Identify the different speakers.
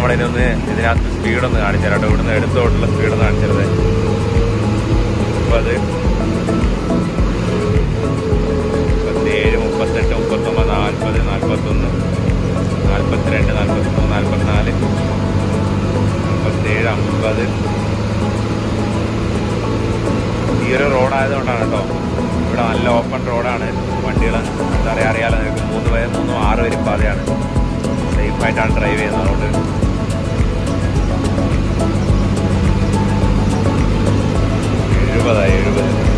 Speaker 1: നമ്മളിനൊന്ന് ഇതിനകത്ത് സ്പീഡൊന്ന് കാണിച്ചു തരാം കേട്ടോ. ഇവിടുന്ന് എടുത്തോട്ടുള്ള സ്പീഡൊന്ന് കാണിച്ചത്. അപ്പോൾ അത് 37, 38, 39, 40, 41, 42, 43, 44, 47, 50. ഈ ഒരു റോഡായതുകൊണ്ടാണ് കേട്ടോ. ഇവിടെ നല്ല ഓപ്പൺ റോഡാണ്. വണ്ടികൾ എന്താ പറയുക അറിയാലോ നിങ്ങൾക്ക്. 3 6 വരും പാതയാണ്. സേഫായിട്ടാണ് ഡ്രൈവ് ചെയ്യുന്നത്. അതുകൊണ്ട് 70.